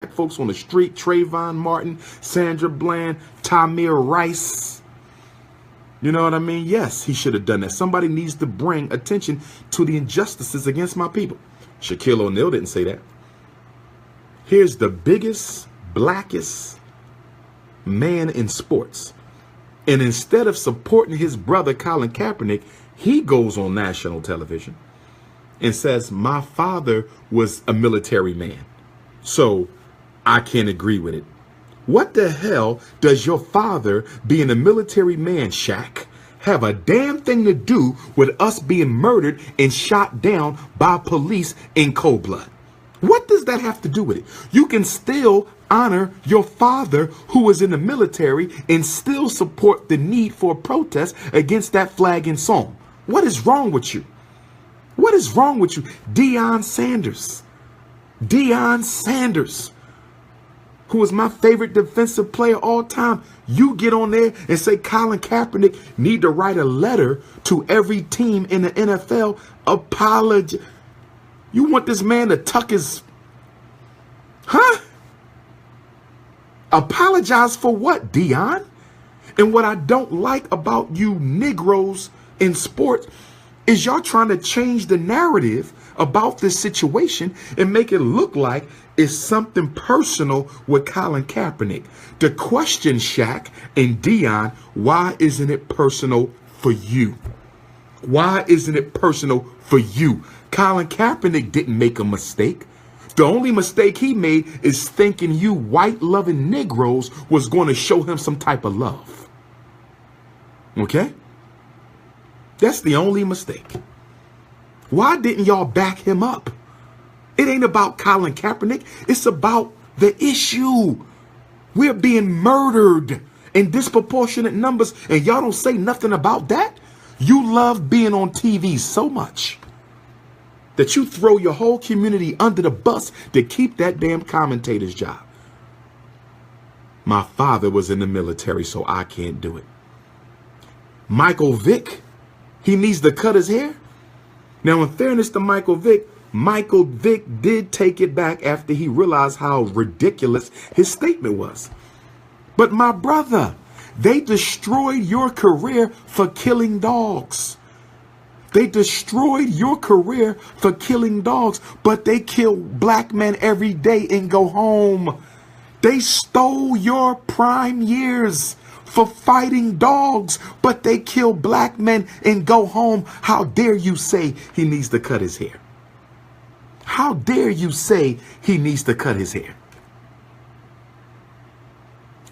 folks on the street, Trayvon Martin, Sandra Bland, Tamir Rice. You know what I mean? Yes, he should have done that. Somebody needs to bring attention to the injustices against my people. Shaquille O'Neal didn't say that. Here's the biggest, blackest man in sports. And instead of supporting his brother, Colin Kaepernick, he goes on national television and says, my father was a military man, so I can't agree with it. What the hell does your father, being a military man, Shaq, have a damn thing to do with us being murdered and shot down by police in cold blood? What does that have to do with it? You can still honor your father who was in the military and still support the need for a protest against that flag and song. What is wrong with you? What is wrong with you? Deion Sanders, who is my favorite defensive player all time. You get on there and say Colin Kaepernick need to write a letter to every team in the NFL. Apology. You want this man to tuck his... Apologize for what, Deion? And what I don't like about you Negroes in sports is y'all trying to change the narrative about this situation and make it look like it's something personal with Colin Kaepernick. The question, Shaq and Deion, why isn't it personal for you? Why isn't it personal for you? Colin Kaepernick didn't make a mistake. The only mistake he made is thinking you white-loving Negroes was going to show him some type of love. Okay? That's the only mistake. Why didn't y'all back him up? It ain't about Colin Kaepernick. It's about the issue. We're being murdered in disproportionate numbers, and y'all don't say nothing about that. You love being on TV so much that you throw your whole community under the bus to keep that damn commentator's job. My father was in the military, so I can't do it. Michael Vick, he needs to cut his hair. Now, in fairness to Michael Vick did take it back after he realized how ridiculous his statement was. But my brother, they destroyed your career for killing dogs. They destroyed your career for killing dogs, but they kill black men every day and go home. They stole your prime years for fighting dogs, but they kill black men and go home. How dare you say he needs to cut his hair? How dare you say he needs to cut his hair?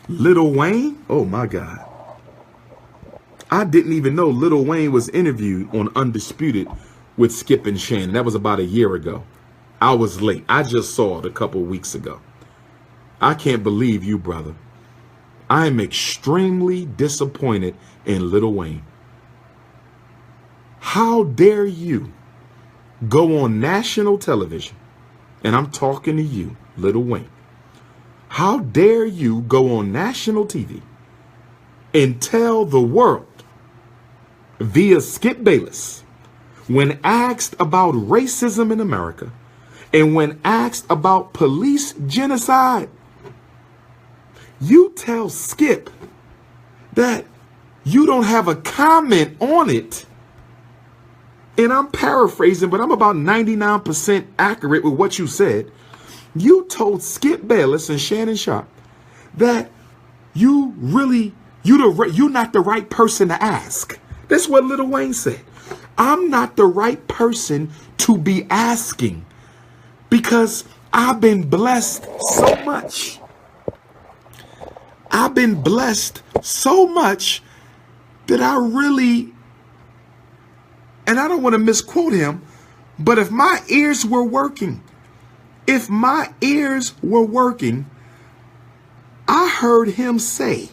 Lil Wayne? Oh my God. I didn't even know Lil Wayne was interviewed on Undisputed with Skip and Shannon. That was about a year ago. I was late. I just saw it a couple weeks ago. I can't believe you, brother. I am extremely disappointed in Lil Wayne. How dare you go on national television, and I'm talking to you, Lil Wayne. How dare you go on national TV and tell the world via Skip Bayless, when asked about racism in America and when asked about police genocide, you tell Skip that you don't have a comment on it. And I'm paraphrasing, but I'm about 99% accurate with what you said. You told Skip Bayless and Shannon Sharp that you're not the right person to ask. That's what Lil Wayne said. I'm not the right person to be asking because I've been blessed so much. I've been blessed so much that I really, and I don't want to misquote him, but if my ears were working, I heard him say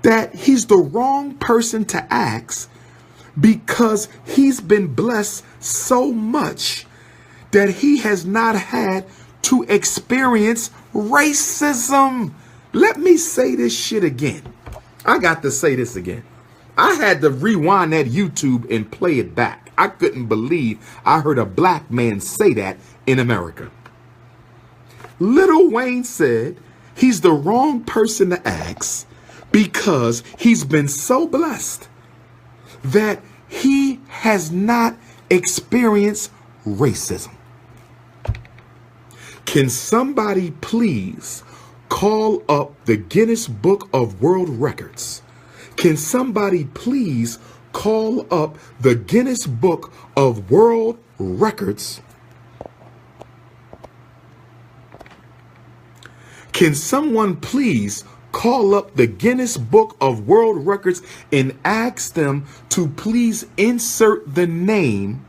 that he's the wrong person to ask because he's been blessed so much that he has not had to experience racism. Let me say this shit again. I got to say this again. I had to rewind that YouTube and play it back. I couldn't believe I heard a black man say that in America. Lil Wayne said he's the wrong person to ask because he's been so blessed that he has not experienced racism. Can somebody please call up the Guinness Book of World Records? Can somebody please call up the Guinness Book of World Records? Can someone please call up the Guinness Book of World Records and ask them to please insert the name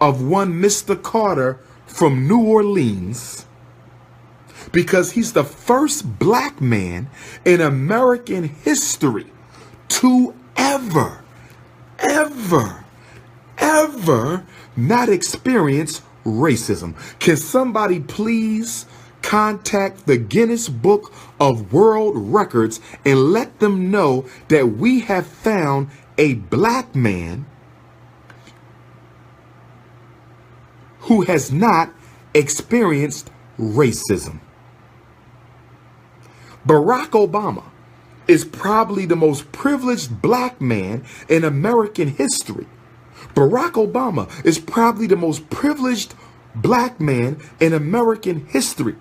of one Mr. Carter from New Orleans, because he's the first black man in American history to ever not experience racism. Can somebody please contact the Guinness Book of World Records and let them know that we have found a black man who has not experienced racism? Barack Obama is probably the most privileged black man in American history. Barack Obama is probably the most privileged black man in American history.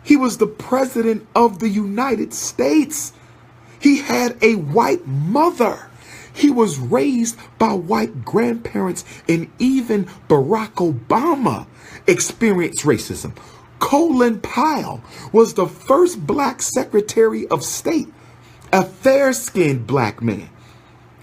He was the president of the United States. He had a white mother. He was raised by white grandparents, and even Barack Obama experienced racism. Colin Powell was the first black Secretary of State, a fair-skinned black man.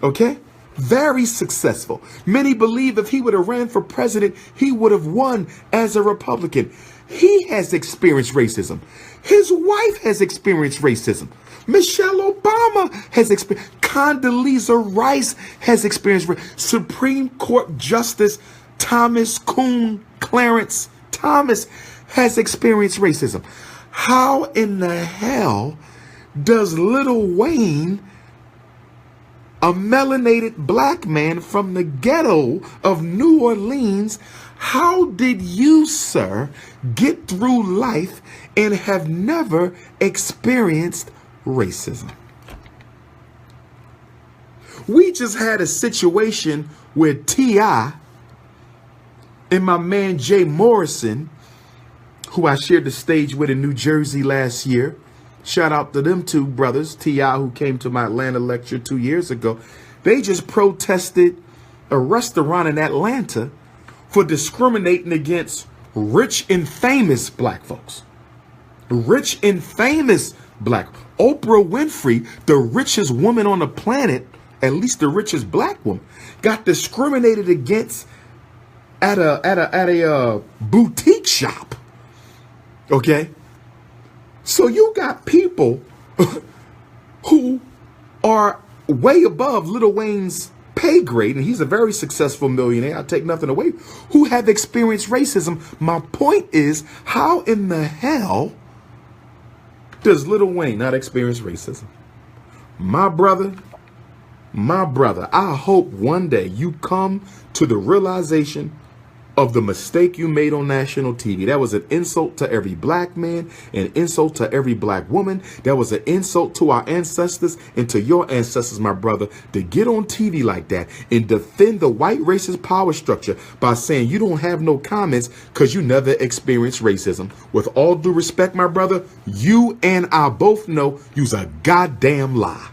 Okay? Very successful. Many believe if he would have ran for president, he would have won as a Republican. He has experienced racism. His wife has experienced racism. Michelle Obama has experienced. Condoleezza Rice has experienced racism. Supreme Court Justice Thomas Kuhn Clarence Thomas has experienced racism. How in the hell does Lil Wayne, a melanated black man from the ghetto of New Orleans, how did you, sir, get through life and have never experienced racism? We just had a situation where T.I. and my man Jay Morrison, who I shared the stage with in New Jersey last year, shout out to them two brothers, T.I., who came to my Atlanta lecture 2 years ago. They just protested a restaurant in Atlanta for discriminating against rich and famous black folks. Rich and famous black. Oprah Winfrey, the richest woman on the planet, at least the richest black woman, got discriminated against at a boutique shop. Okay? So you got people who are way above Lil Wayne's pay grade, and he's a very successful millionaire, I take nothing away, who have experienced racism. My point is, how in the hell does Lil Wayne not experience racism? My brother, I hope one day you come to the realization of the mistake you made on national TV. That was an insult to every black man, an insult to every black woman. That was an insult to our ancestors and to your ancestors, my brother, to get on TV like that and defend the white racist power structure by saying you don't have no comments because you never experienced racism. With all due respect, my brother, you and I both know you's a goddamn lie.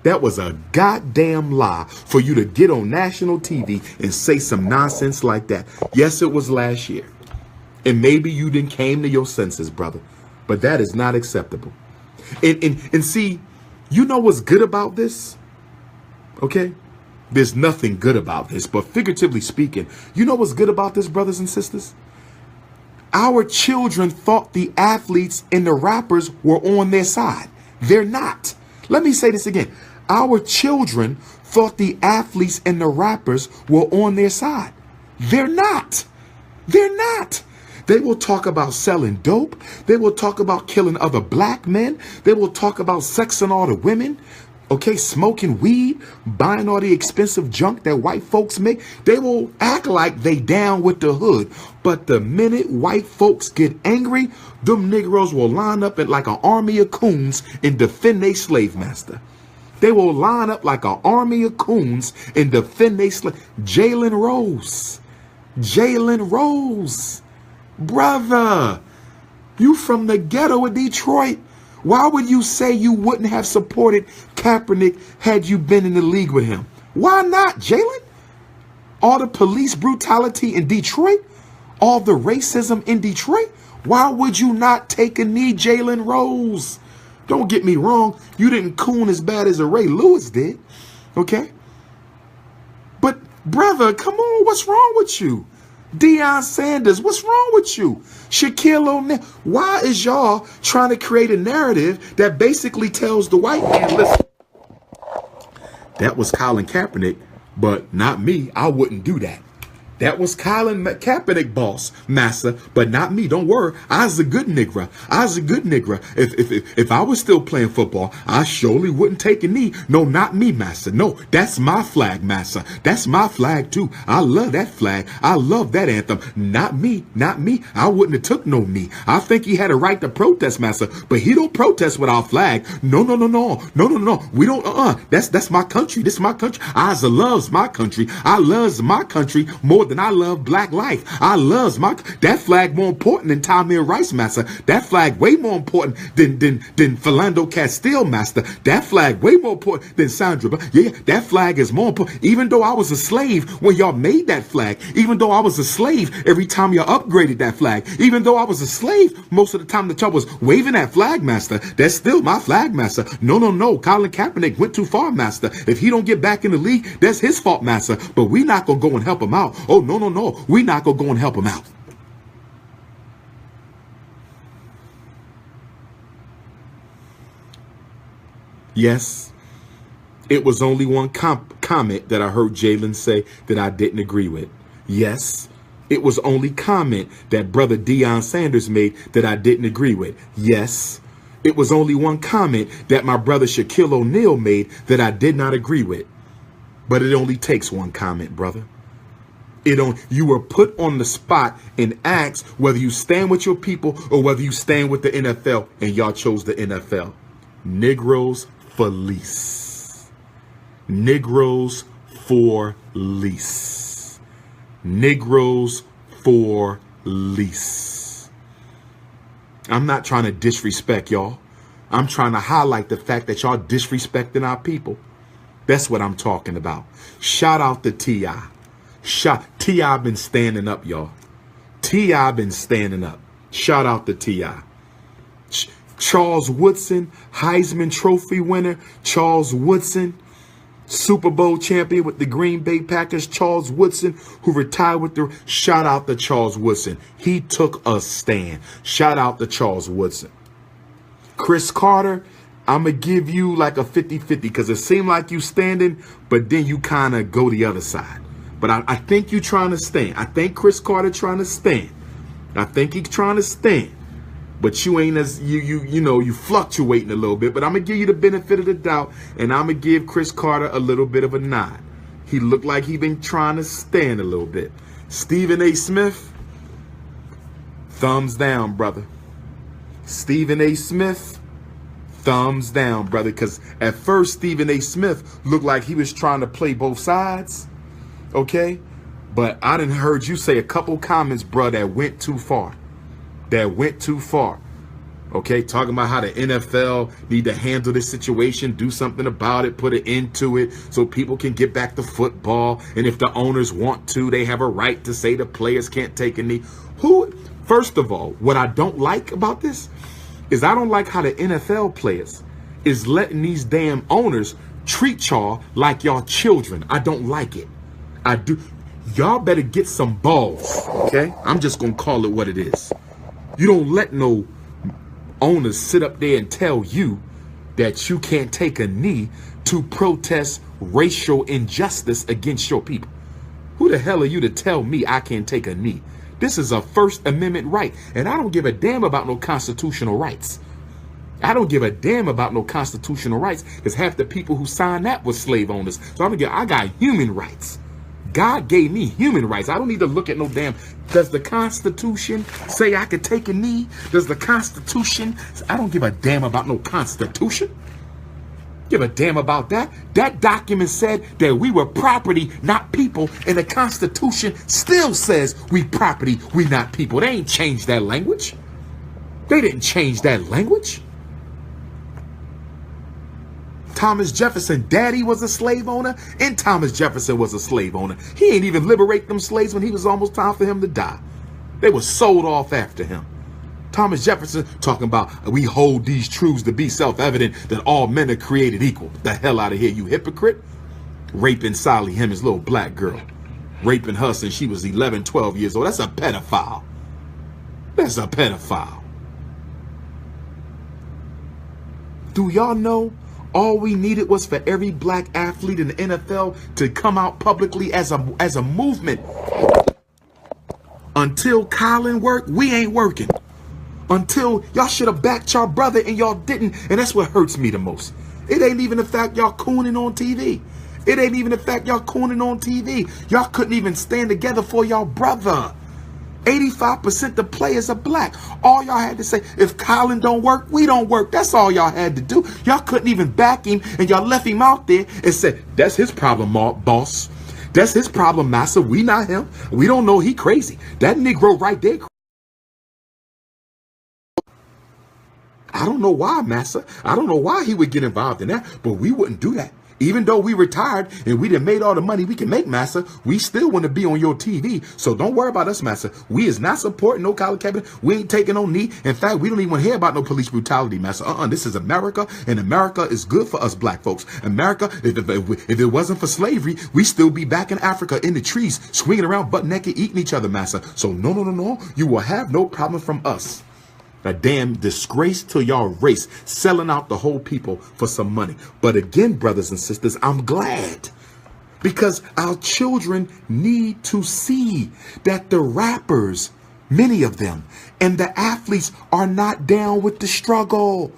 That was a goddamn lie for you to get on national TV and say some nonsense like that. Yes, it was last year. And maybe you didn't came to your senses, brother. But that is not acceptable. And see, you know what's good about this? Okay? There's nothing good about this. But figuratively speaking, you know what's good about this, brothers and sisters? Our children thought the athletes and the rappers were on their side. They're not. Let me say this again. Our children thought the athletes and the rappers were on their side. They're not. They're not. They will talk about selling dope. They will talk about killing other black men. They will talk about sexing all the women. okay, smoking weed, buying all the expensive junk that white folks make, they will act like they down with the hood. But the minute white folks get angry, them Negroes will line up like an army of coons and defend their slave master. They will line up like an army of coons and defend their slave. Jalen Rose, brother, you from the ghetto of Detroit. Why would you say you wouldn't have supported Kaepernick had you been in the league with him? Why not, Jalen? All the police brutality in Detroit, all the racism in Detroit, why would you not take a knee, Jalen Rose? Don't get me wrong, you didn't coon as bad as a Ray Lewis did, okay? But, brother, come on, what's wrong with you? Deion Sanders, what's wrong with you? Shaquille O'Neal, why is y'all trying to create a narrative that basically tells the white man, listen, that was Colin Kaepernick, but not me. I wouldn't do that. That was Colin Kaepernick, boss, massa, but not me. Don't worry. I's a good nigger. If I was still playing football, I surely wouldn't take a knee. No, not me, massa. No, that's my flag, massa. That's my flag too. I love that flag. I love that anthem. Not me. I wouldn't have took no knee. I think he had a right to protest, massa, but he don't protest with our flag. No. We don't. That's my country. This is my country. I loves my country. I loves my country more than I love black life. I loves that flag more important than Tamir Rice, master. That flag way more important than Philando Castile, master. That flag way more important than Sandra. But yeah, that flag is more important. Even though I was a slave when y'all made that flag, even though I was a slave every time y'all upgraded that flag, even though I was a slave most of the time that y'all was waving that flag, master, that's still my flag, master. No. Colin Kaepernick went too far, master. If he don't get back in the league, that's his fault, master. But we not gonna go and help him out. Oh, no. We not gonna go and help him out. Yes, it was only one comment that I heard Jalen say that I didn't agree with. Yes, it was only comment that brother Deion Sanders made that I didn't agree with. Yes, it was only one comment that my brother Shaquille O'Neal made that I did not agree with. But it only takes one comment, brother. You were put on the spot and asked whether you stand with your people or whether you stand with the NFL, and y'all chose the NFL. Negroes for lease. Negroes for lease. Negroes for lease. I'm not trying to disrespect y'all. I'm trying to highlight the fact that y'all disrespecting our people. That's what I'm talking about. Shout out to T.I. T.I. been standing up, y'all. T.I. been standing up. Shout out to T.I. Charles Woodson, Heisman Trophy winner. Charles Woodson, Super Bowl champion with the Green Bay Packers. Charles Woodson, who retired with the... Shout out to Charles Woodson. He took a stand. Shout out to Charles Woodson. Chris Carter, I'm going to give you like a 50-50 because it seemed like you standing, but then you kind of go the other side. But I think you trying to stand. I think Chris Carter trying to stand. I think he's trying to stand. But you ain't as you fluctuating a little bit. But I'm gonna give you the benefit of the doubt, and I'm gonna give Chris Carter a little bit of a nod. He looked like he been trying to stand a little bit. Stephen A. Smith, thumbs down, brother. Stephen A. Smith, thumbs down, brother. Because at first Stephen A. Smith looked like he was trying to play both sides. Okay, but I done heard you say a couple comments, bro, that went too far. Okay, talking about how the NFL need to handle this situation, do something about it, put an end to it so people can get back to football. And if the owners want to, they have a right to say the players can't take a knee. First of all, what I don't like about this is I don't like how the NFL players is letting these damn owners treat y'all like y'all children. I don't like it. I do. Y'all better get some balls, okay? I'm just going to call it what it is. You don't let no owners sit up there and tell you that you can't take a knee to protest racial injustice against your people. Who the hell are you to tell me I can't take a knee? This is a First Amendment right, and I don't give a damn about no constitutional rights. I don't give a damn about no constitutional rights, because half the people who signed that were slave owners. So I got human rights. God gave me human rights. I don't need to look at no damn. Does the Constitution say I could take a knee? Does the Constitution? I don't give a damn about no Constitution. Give a damn about that. That document said that we were property, not people. And the Constitution still says we property, we not people. They ain't changed that language. They didn't change that language. Thomas Jefferson, daddy was a slave owner, and Thomas Jefferson was a slave owner. He ain't even liberate them slaves when he was almost time for him to die. They were sold off after him. Thomas Jefferson talking about, we hold these truths to be self-evident that all men are created equal. The hell out of here, you hypocrite. Raping Sally, him, his little black girl. Raping her since she was 11, 12 years old. That's a pedophile. That's a pedophile. Do y'all know all we needed was for every black athlete in the NFL to come out publicly as a movement? Until Colin worked, we ain't working. Until y'all should have backed y'all brother and y'all didn't. And that's what hurts me the most. It ain't even the fact y'all cooning on TV. It ain't even the fact y'all cooning on TV. Y'all couldn't even stand together for y'all brother. 85% of players are black. All y'all had to say, if Colin don't work, we don't work. That's all y'all had to do. Y'all couldn't even back him, and y'all left him out there and said, that's his problem, boss. That's his problem, massa. We not him. We don't know he crazy. That Negro right there. I don't know why, massa. I don't know why he would get involved in that, but we wouldn't do that. Even though we retired and we done made all the money we can make, massa, we still want to be on your TV. So don't worry about us, massa. We is not supporting no college cabinet. We ain't taking no knee. In fact, we don't even want to hear about no police brutality, massa. This is America, and America is good for us black folks. America, if it wasn't for slavery, we still be back in Africa in the trees, swinging around butt naked, eating each other, massa. So no. You will have no problem from us. A damn disgrace to y'all race, selling out the whole people for some money. But again, brothers and sisters, I'm glad, because our children need to see that the rappers, many of them, and the athletes are not down with the struggle.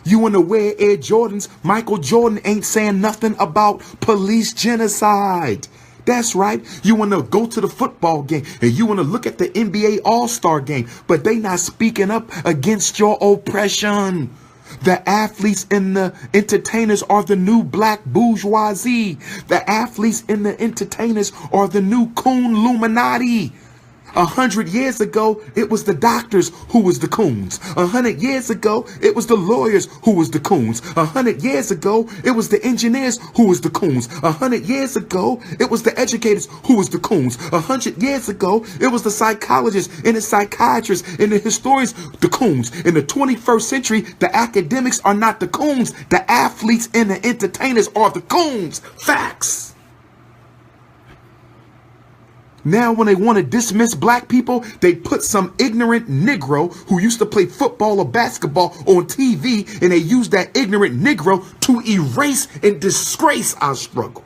You want to wear Air Jordans? Michael Jordan ain't saying nothing about police genocide. That's right. You want to go to the football game and you want to look at the NBA All-Star game, but they not speaking up against your oppression. The athletes and the entertainers are the new black bourgeoisie. The athletes and the entertainers are the new coon Illuminati. 100 years ago, it was the doctors who was the coons. 100 years ago, it was the lawyers who was the coons. 100 years ago, it was the engineers who was the coons. 100 years ago, it was the educators who was the coons. 100 years ago, it was the psychologists and the psychiatrists and the historians, the coons. In the 21st century, the academics are not the coons. The athletes and the entertainers are the coons. Facts. Now, when they want to dismiss black people, they put some ignorant Negro who used to play football or basketball on TV, and they use that ignorant Negro to erase and disgrace our struggle.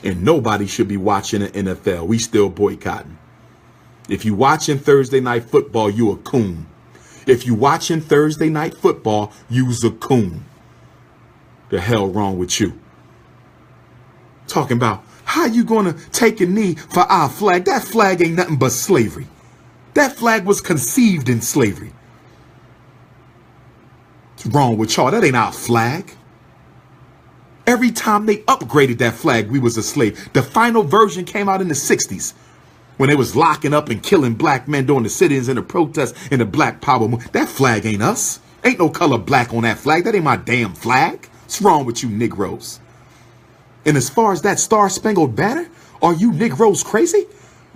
And nobody should be watching the NFL. We still boycotting. If you watching Thursday night football, you a coon. If you watching Thursday night football, you's a coon. The hell wrong with you? Talking about how you gonna take a knee for our flag? That flag ain't nothing but slavery. That flag was conceived in slavery. What's wrong with y'all? That ain't our flag. Every time they upgraded that flag, we was a slave. The final version came out in the 60s when they was locking up and killing black men during the sit-ins and the protests and the Black Power movement. That flag ain't us. Ain't no color black on that flag. That ain't my damn flag. What's wrong with you Negroes? And as far as that Star-Spangled Banner, are you Negroes crazy?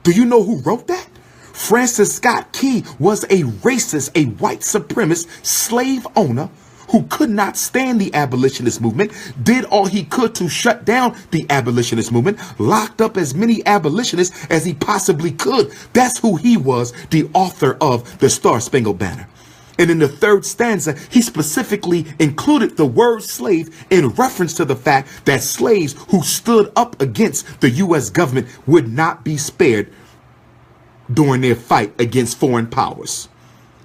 Do you know who wrote that? Francis Scott Key was a racist, a white supremacist slave owner who could not stand the abolitionist movement, did all he could to shut down the abolitionist movement, locked up as many abolitionists as he possibly could. That's who he was, the author of the Star-Spangled Banner. And in the third stanza, he specifically included the word slave in reference to the fact that slaves who stood up against the U.S. government would not be spared during their fight against foreign powers,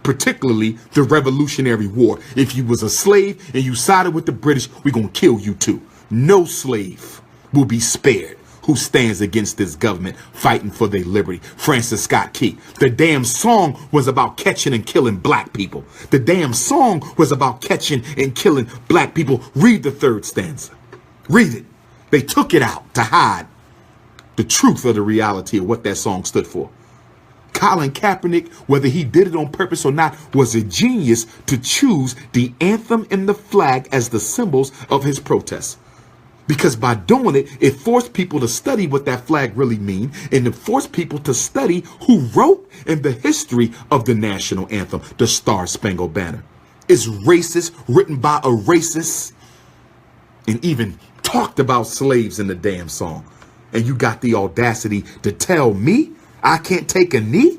particularly the Revolutionary War. If you was a slave and you sided with the British, we're going to kill you too. No slave will be spared who stands against this government fighting for their liberty. Francis Scott Key. The damn song was about catching and killing black people. The damn song was about catching and killing black people. Read the third stanza. Read it. They took it out to hide the truth of the reality of what that song stood for. Colin Kaepernick, whether he did it on purpose or not, was a genius to choose the anthem and the flag as the symbols of his protest. Because by doing it, it forced people to study what that flag really mean, and it forced people to study who wrote in the history of the national anthem, the Star Spangled Banner. It's racist, written by a racist, and even talked about slaves in the damn song. And you got the audacity to tell me I can't take a knee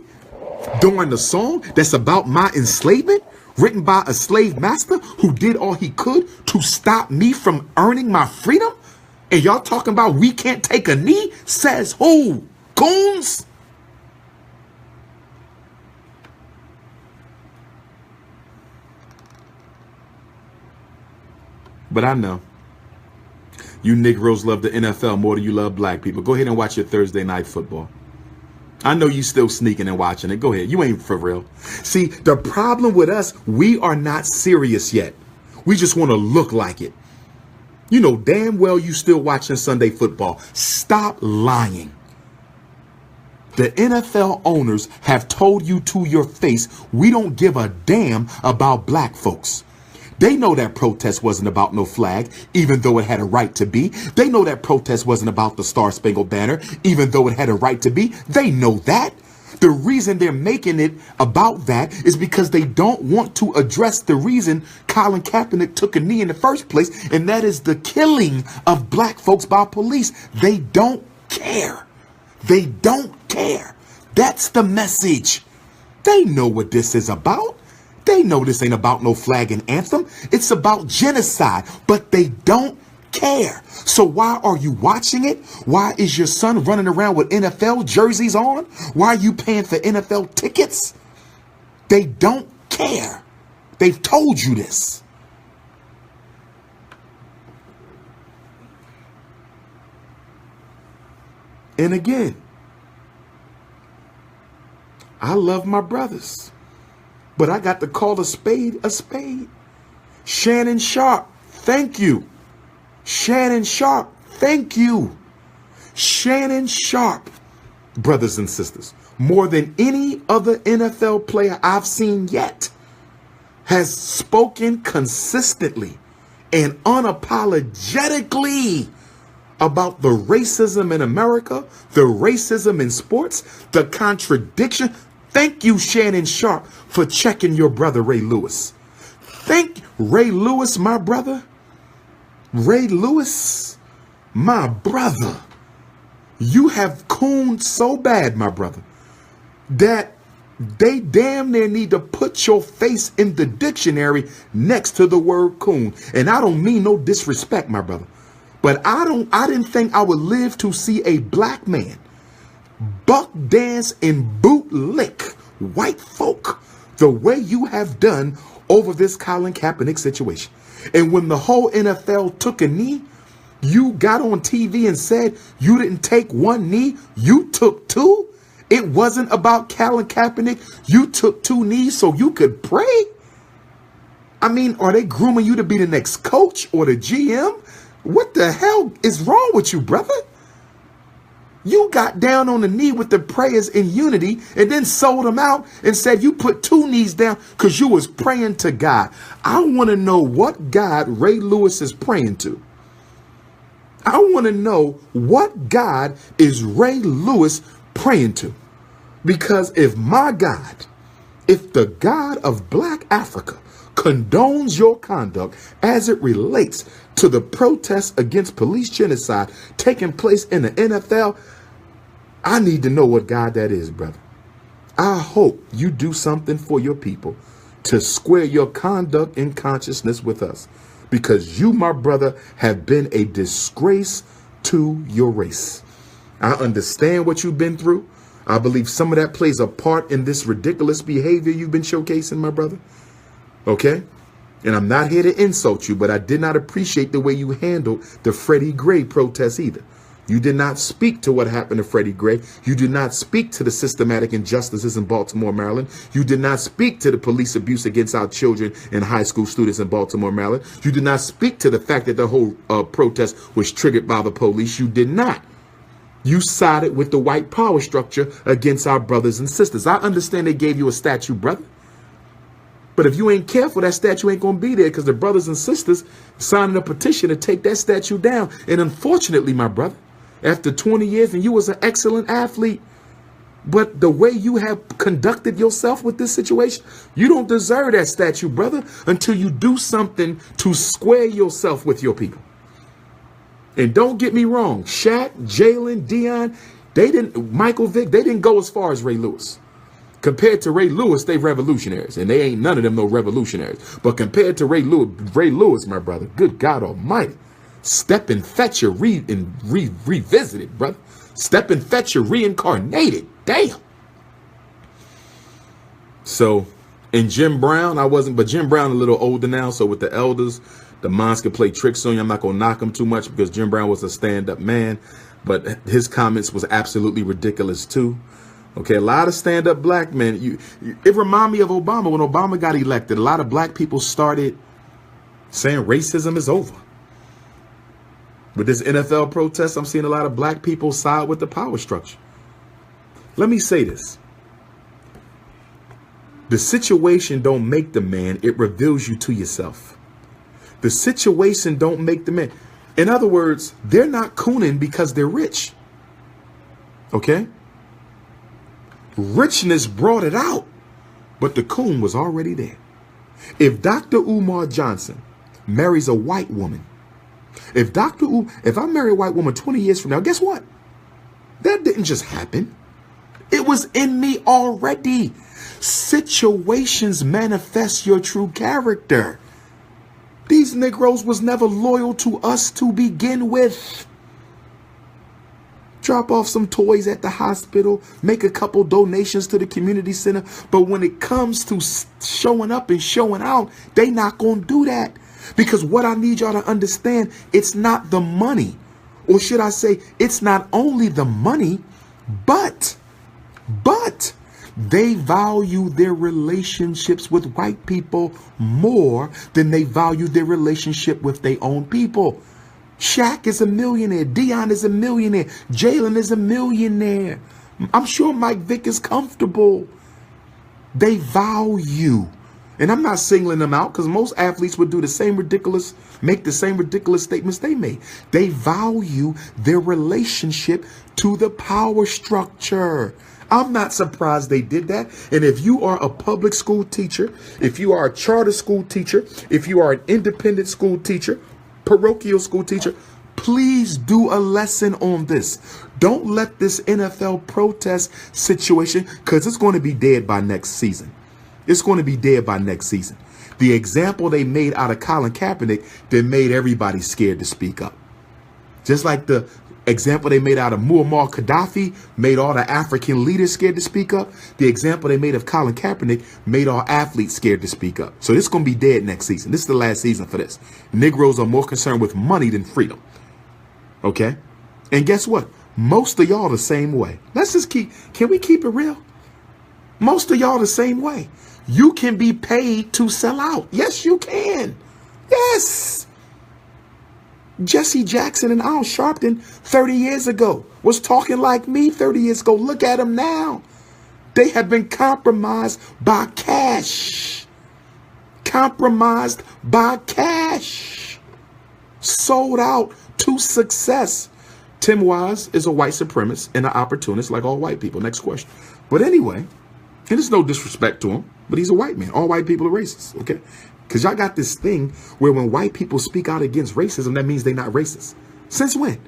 during the song that's about my enslavement, written by a slave master who did all he could to stop me from earning my freedom? And y'all talking about we can't take a knee? Says who? Goons? But I know you Negroes love the NFL more than you love black people. Go ahead and watch your Thursday night football. I know you still sneaking and watching it. Go ahead. You ain't for real. See, the problem with us, we are not serious yet. We just want to look like it. You know damn well you still watching Sunday football. Stop lying. The NFL owners have told you to your face, we don't give a damn about black folks. They know that protest wasn't about no flag, even though it had a right to be. They know that protest wasn't about the Star Spangled Banner, even though it had a right to be. They know that. The reason they're making it about that is because they don't want to address the reason Colin Kaepernick took a knee in the first place, and that is the killing of black folks by police. They don't care. They don't care. That's the message. They know what this is about. They know this ain't about no flag and anthem. It's about genocide, but they don't care. So why are you watching it? Why is your son running around with NFL jerseys on? Why are you paying for NFL tickets? They don't care. They've told you this. And again, I love my brothers, but I got to call a spade a spade. Shannon Sharp, thank you. Shannon Sharp, thank you. Shannon Sharp, brothers and sisters, more than any other NFL player I've seen yet, has spoken consistently and unapologetically about the racism in America, the racism in sports, the contradiction. Thank you, Shannon Sharp, for checking your brother Ray Lewis. Thank Ray Lewis, my brother. Ray Lewis, my brother. You have cooned so bad, my brother, that they damn near need to put your face in the dictionary next to the word coon. And I don't mean no disrespect, my brother, but I didn't think I would live to see a black man buck dance and boot lick white folk the way you have done over this Colin Kaepernick situation. And when the whole NFL took a knee, you got on TV and said you didn't take one knee, you took two. It wasn't about Colin Kaepernick. You took two knees so you could pray. I mean, are they grooming you to be the next coach or the GM? What the hell is wrong with you, brother? You got down on the knee with the prayers in unity and then sold them out and said you put two knees down because you was praying to God. I want to know what God Ray Lewis is praying to. I want to know what God is Ray Lewis praying to. Because if my God, if the God of Black Africa condones your conduct as it relates to the protests against police genocide taking place in the NFL, I need to know what God that is, brother. I hope you do something for your people to square your conduct and consciousness with us, because you, my brother, have been a disgrace to your race. I understand what you've been through. I believe some of that plays a part in this ridiculous behavior you've been showcasing, my brother. Okay? And I'm not here to insult you, but I did not appreciate the way you handled the Freddie Gray protest either. You did not speak to what happened to Freddie Gray. You did not speak to the systematic injustices in Baltimore, Maryland. You did not speak to the police abuse against our children and high school students in Baltimore, Maryland. You did not speak to the fact that the whole protest was triggered by the police. You did not. You sided with the white power structure against our brothers and sisters. I understand they gave you a statue, brother. But if you ain't careful, that statue ain't going to be there because the brothers and sisters signing a petition to take that statue down. And unfortunately, my brother, after 20 years, and you was an excellent athlete, but the way you have conducted yourself with this situation, you don't deserve that statue, brother, until you do something to square yourself with your people. And don't get me wrong, Shaq, Jalen, Deion, Michael Vick, they didn't go as far as Ray Lewis. Compared to Ray Lewis, they revolutionaries, and they ain't none of them no revolutionaries. But compared to Ray Lewis, my brother, good God Almighty, step and fetch your revisited, brother. Step and fetch your reincarnated. Damn. So, and Jim Brown, but Jim Brown a little older now. So with the elders, the minds can play tricks on you. I'm not gonna knock him too much because Jim Brown was a stand-up man, but his comments was absolutely ridiculous too. Okay, a lot of stand-up black men. It reminded me of Obama. When Obama got elected, a lot of black people started saying racism is over. With this NFL protest, I'm seeing a lot of black people side with the power structure. Let me say this. The situation don't make the man. It reveals you to yourself. The situation don't make the man. In other words, they're not cooning because they're rich. Okay? Richness brought it out, but the coon was already there. If Dr. Umar Johnson marries a white woman, if I marry a white woman 20 years from now, guess what? That didn't just happen. It was in me already. Situations manifest your true character. These Negroes was never loyal to us to begin with. Drop off some toys at the hospital, make a couple donations to the community center. But when it comes to showing up and showing out, they not going to do that. Because what I need y'all to understand, it's not the money. Or should I say, it's not only the money, but they value their relationships with white people more than they value their relationship with their own people. Shaq is a millionaire. Deion is a millionaire. Jalen is a millionaire. I'm sure Mike Vick is comfortable. They value. And I'm not singling them out because most athletes would do the same make the same ridiculous statements they made. They value their relationship to the power structure. I'm not surprised they did that. And if you are a public school teacher, if you are a charter school teacher, if you are an independent school teacher, parochial school teacher, please do a lesson on this. Don't let this NFL protest situation, because it's going to be dead by next season. It's going to be dead by next season. The example they made out of Colin Kaepernick that made everybody scared to speak up. Just like the example they made out of Muammar Gaddafi made all the African leaders scared to speak up. The example they made of Colin Kaepernick made all athletes scared to speak up. So this is going to be dead next season. This is the last season for this. Negroes are more concerned with money than freedom. Okay? And guess what? Most of y'all the same way. Can we keep it real? Most of y'all the same way. You can be paid to sell out. Yes, you can. Yes. Jesse Jackson and Al Sharpton 30 years ago was talking like me 30 years ago. Look at them now. They have been compromised by cash. Compromised by cash. Sold out to success. Tim Wise is a white supremacist and an opportunist like all white people. Next question. But anyway, and there's no disrespect to him, but he's a white man. All white people are racist, okay? Because y'all got this thing where when white people speak out against racism, that means they're not racist. Since when?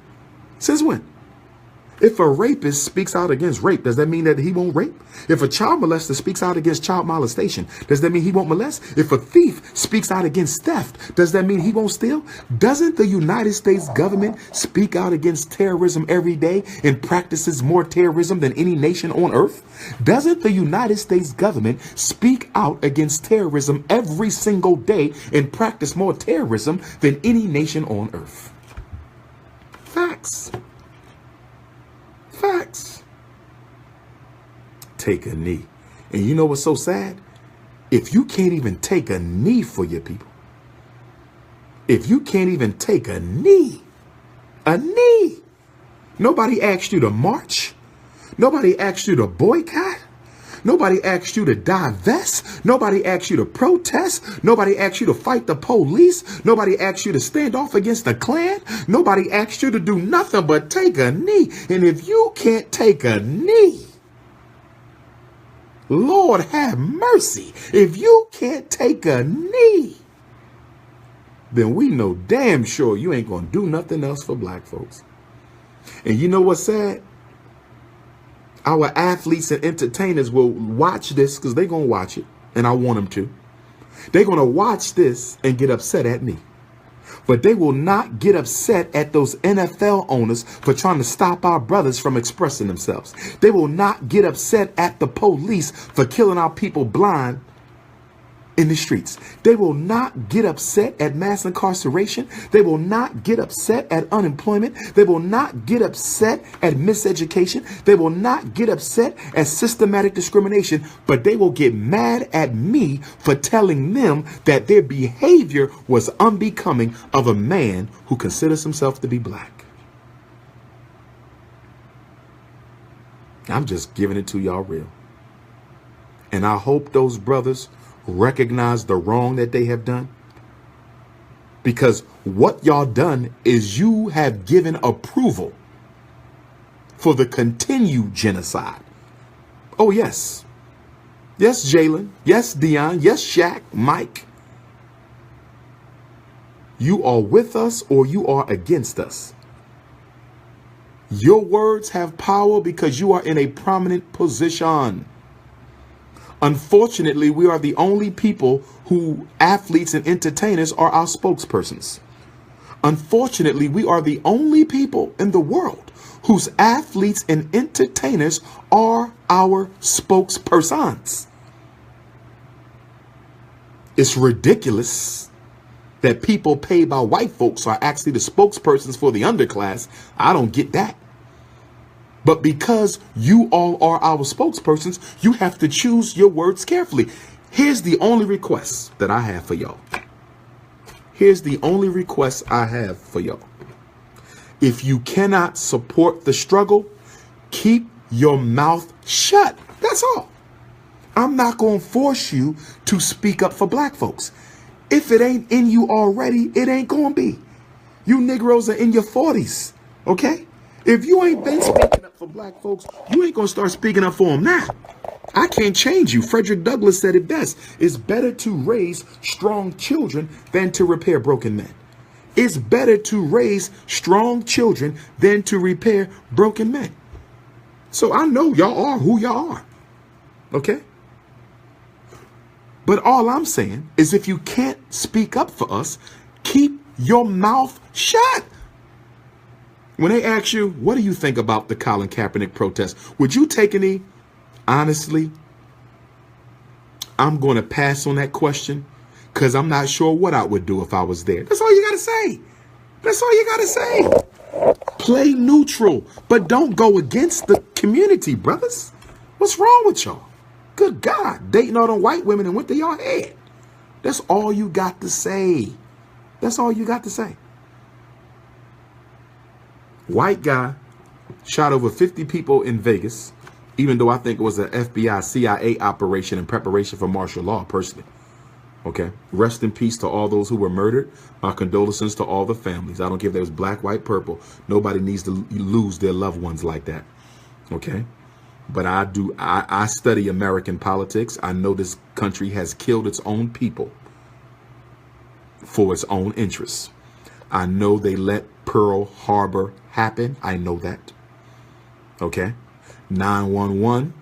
Since when? If a rapist speaks out against rape, does that mean that he won't rape? If a child molester speaks out against child molestation, does that mean he won't molest? If a thief speaks out against theft, does that mean he won't steal? Doesn't the United States government speak out against terrorism every day and practices more terrorism than any nation on earth? Doesn't the United States government speak out against terrorism every single day and practice more terrorism than any nation on earth? Facts. Facts. Take a knee. And you know what's so sad? If you can't even take a knee for your people, if you can't even take a knee, nobody asked you to march. Nobody asked you to boycott. Nobody asked you to divest. Nobody asked you to protest. Nobody asked you to fight the police. Nobody asked you to stand off against the Klan. Nobody asked you to do nothing but take a knee. And if you can't take a knee, Lord have mercy. If you can't take a knee, then we know damn sure you ain't going to do nothing else for black folks. And you know what's sad? Our athletes and entertainers will watch this because they're going to watch it. And I want them to. They're going to watch this and get upset at me. But they will not get upset at those NFL owners for trying to stop our brothers from expressing themselves. They will not get upset at the police for killing our people blind in the streets. They will not get upset at mass incarceration. They will not get upset at unemployment. They will not get upset at miseducation. They will not get upset at systematic discrimination, but they will get mad at me for telling them that their behavior was unbecoming of a man who considers himself to be black. I'm just giving it to y'all real. And I hope those brothers recognize the wrong that they have done, because what y'all done is you have given approval for the continued genocide. Oh yes, Jalen, yes Dion, yes Shaq, Mike, you are with us or you are against us. Your words have power because you are in a prominent position. Unfortunately, we are the only people who athletes and entertainers are our spokespersons. Unfortunately, we are the only people in the world whose athletes and entertainers are our spokespersons. It's ridiculous that people paid by white folks are actually the spokespersons for the underclass. I don't get that. But because you all are our spokespersons, you have to choose your words carefully. Here's the only request that I have for y'all. Here's the only request I have for y'all. If you cannot support the struggle, keep your mouth shut. That's all. I'm not going to force you to speak up for black folks. If it ain't in you already, it ain't going to be. You Negroes are in your 40s, okay? If you ain't been speaking up for black folks, you ain't going to start speaking up for them now. I can't change you. Frederick Douglass said it best. It's better to raise strong children than to repair broken men. It's better to raise strong children than to repair broken men. So I know y'all are who y'all are. Okay? But all I'm saying is if you can't speak up for us, keep your mouth shut. When they ask you, what do you think about the Colin Kaepernick protest? Would you take any? Honestly, I'm going to pass on that question because I'm not sure what I would do if I was there. That's all you got to say. That's all you got to say. Play neutral, but don't go against the community, brothers. What's wrong with y'all? Good God, dating all them white women and went to your head. That's all you got to say. That's all you got to say. White guy shot over 50 people in Vegas, even though I think it was an FBI, CIA operation in preparation for martial law, personally. Okay. Rest in peace to all those who were murdered. My condolences to all the families. I don't care if there's black, white, purple. Nobody needs to lose their loved ones like that. Okay. But I study American politics. I know this country has killed its own people for its own interests. I know they let Pearl Harbor happen. I know that. Okay. 911.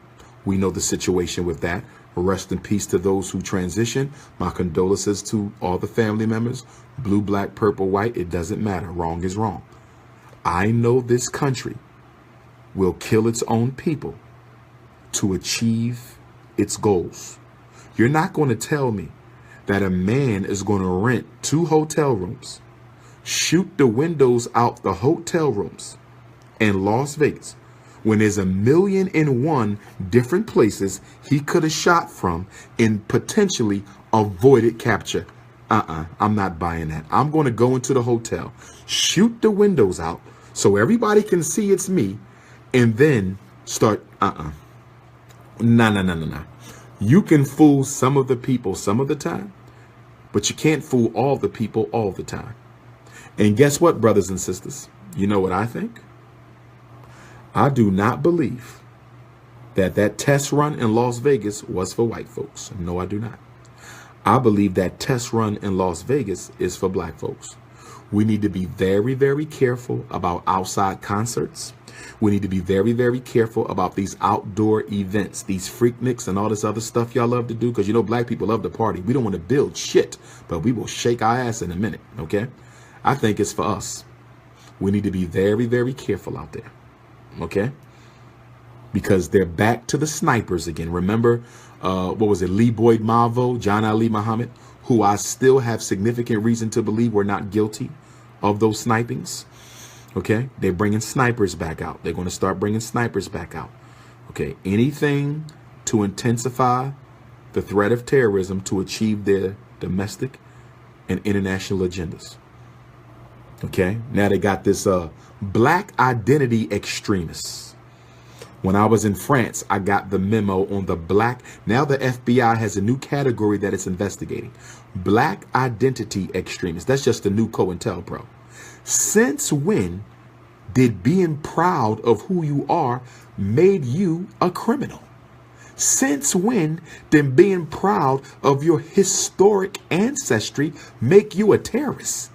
We know the situation with that. Rest in peace to those who transition. My condolences to all the family members. Blue, black, purple, white. It doesn't matter. Wrong is wrong. I know this country will kill its own people to achieve its goals. You're not going to tell me that a man is going to rent 2 hotel rooms, shoot the windows out the hotel rooms in Las Vegas, when there's 1,000,001 different places he could have shot from and potentially avoided capture. I'm not buying that. I'm going to go into the hotel, shoot the windows out so everybody can see it's me, and then start. No. You can fool some of the people some of the time, but you can't fool all the people all the time. And guess what, brothers and sisters? You know what I think? I do not believe that test run in Las Vegas was for white folks. No, I do not. I believe that test run in Las Vegas is for black folks. We need to be very, very careful about outside concerts. We need to be very, very careful about these outdoor events, these freakniks and all this other stuff y'all love to do. Because, you know, black people love to party. We don't want to build shit, but we will shake our ass in a minute. OK, I think it's for us. We need to be very, very careful out there. OK, because they're back to the snipers again. Remember, what was it? Lee Boyd Mavo, John Ali Muhammad, who I still have significant reason to believe were not guilty of those snipings. OK, they're bringing snipers back out. They're going to start bringing snipers back out. OK, anything to intensify the threat of terrorism to achieve their domestic and international agendas. OK, now they got this black identity extremists. When I was in France, I got the memo on the black. Now the FBI has a new category that it's investigating. Black identity extremists. That's just the new COINTELPRO. Since when did being proud of who you are made you a criminal? Since when did being proud of your historic ancestry make you a terrorist?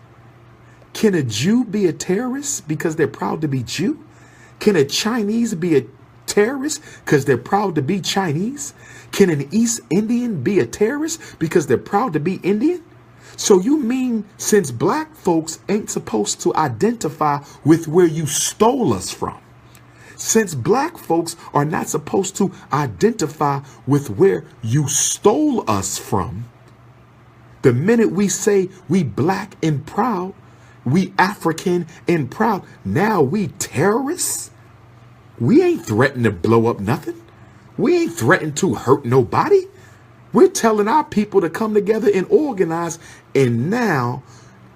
Can a Jew be a terrorist because they're proud to be Jew? Can a Chinese be a terrorist because they're proud to be Chinese? Can an East Indian be a terrorist because they're proud to be Indian? So you mean since black folks ain't supposed to identify with where you stole us from, since black folks are not supposed to identify with where you stole us from, the minute we say we black and proud, we African and proud, now we terrorists? We ain't threatened to blow up nothing. We ain't threatened to hurt nobody. We're telling our people to come together and organize, and now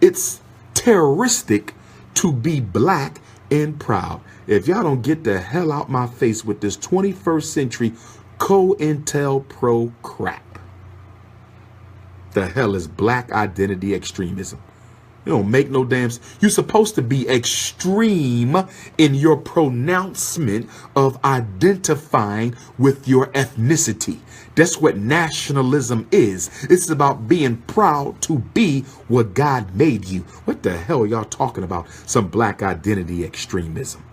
it's terroristic to be black and proud. If y'all don't get the hell out my face with this 21st century COINTELPRO crap. The hell is black identity extremism? It don't make no damn sense. You're supposed to be extreme in your pronouncement of identifying with your ethnicity. That's what nationalism is. It's about being proud to be what God made you. What the hell are y'all talking about? Some black identity extremism.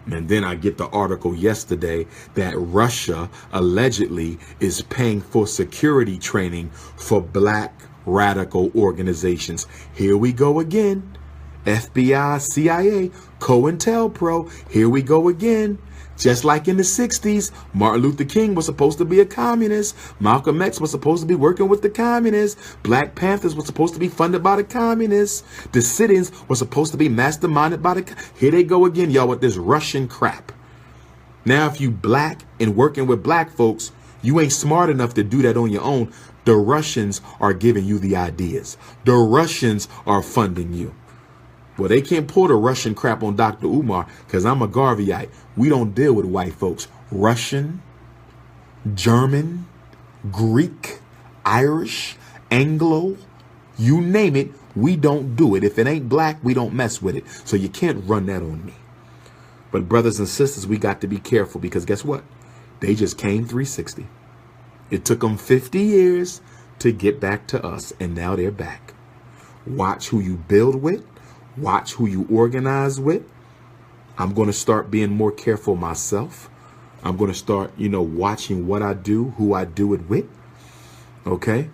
And then I get the article yesterday that Russia allegedly is paying for security training for black radical organizations. Here we go again. FBI, CIA, COINTELPRO. Here we go again. Just like in the 60s, Martin Luther King was supposed to be a communist. Malcolm X was supposed to be working with the communists. Black Panthers was supposed to be funded by the communists. The sit-ins were supposed to be masterminded by the... Here they go again, y'all, with this Russian crap. Now, if you black and working with black folks, you ain't smart enough to do that on your own. The Russians are giving you the ideas. The Russians are funding you. Well, they can't pull the Russian crap on Dr. Umar because I'm a Garveyite. We don't deal with white folks. Russian, German, Greek, Irish, Anglo, you name it, we don't do it. If it ain't black, we don't mess with it. So you can't run that on me. But brothers and sisters, we got to be careful because guess what? They just came 360. It took them 50 years to get back to us, and now they're back. Watch who you build with. Watch who you organize with. I'm going to start being more careful myself. I'm going to start, watching what I do, who I do it with. Okay.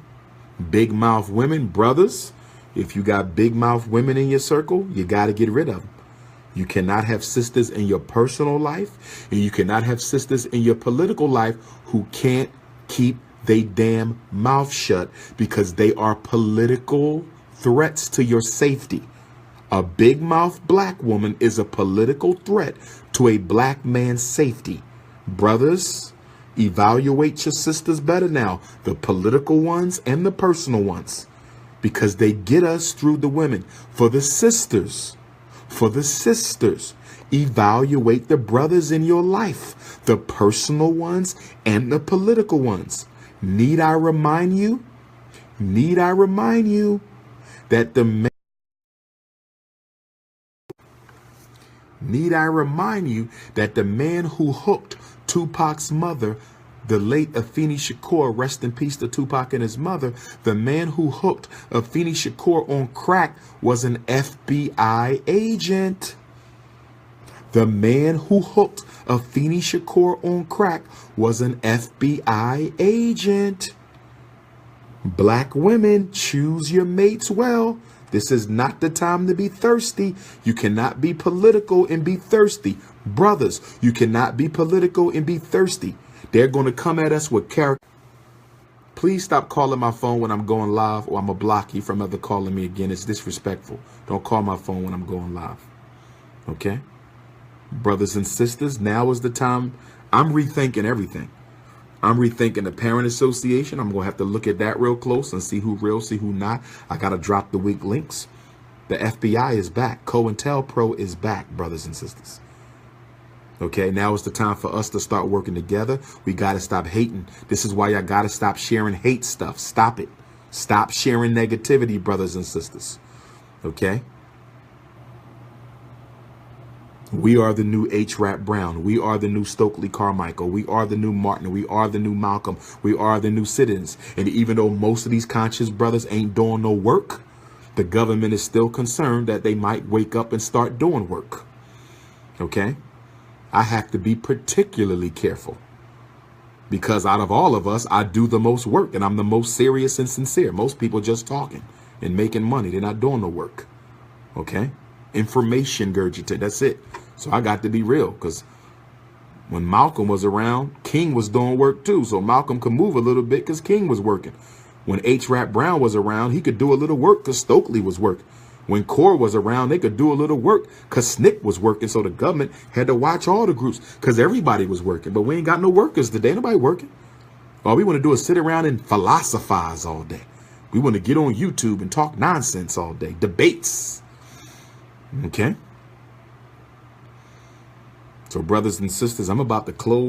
Big mouth women, brothers. If you got big mouth women in your circle, you got to get rid of them. You cannot have sisters in your personal life, and you cannot have sisters in your political life who can't keep they damn mouth shut because they are political threats to your safety. A big mouth black woman is a political threat to a black man's safety. Brothers, evaluate your sisters better now, the political ones and the personal ones, because they get us through the women. For the sisters, evaluate the brothers in your life, the personal ones and the political ones. Need I remind you that the man who hooked Tupac's mother, the late Afeni Shakur, rest in peace to Tupac and his mother, the man who hooked Afeni Shakur on crack was an FBI agent. The man who hooked Afeni Shakur on crack was an FBI agent. Black women, choose your mates well. This is not the time to be thirsty. You cannot be political and be thirsty. Brothers, you cannot be political and be thirsty. They're going to come at us with character. Please stop calling my phone when I'm going live, or I'm going to block you from ever calling me again. It's disrespectful. Don't call my phone when I'm going live. Okay? Brothers and sisters, now is the time. I'm rethinking everything. I'm rethinking the parent association. I'm going to have to look at that real close and see who real, see who not. I got to drop the weak links. The FBI is back. COINTELPRO is back, brothers and sisters. Okay, now is the time for us to start working together. We got to stop hating. This is why y'all got to stop sharing hate stuff. Stop it. Stop sharing negativity, brothers and sisters. Okay? We are the new H. Rap Brown. We are the new Stokely Carmichael. We are the new Martin. We are the new Malcolm. We are the new citizens. And even though most of these conscious brothers ain't doing no work, the government is still concerned that they might wake up and start doing work. Okay? I have to be particularly careful because out of all of us, I do the most work and I'm the most serious and sincere. Most people just talking and making money. They're not doing the work. Okay? Information gurgitate. That's it. So I got to be real because when Malcolm was around, King was doing work too. So Malcolm could move a little bit because King was working. When H. Rap Brown was around, he could do a little work because Stokely was working. When Core was around, they could do a little work because Snick was working. So the government had to watch all the groups because everybody was working. But we ain't got no workers today. Nobody working. All we want to do is sit around and philosophize all day. We want to get on YouTube and talk nonsense all day. Debates. Okay. So brothers and sisters, I'm about to close.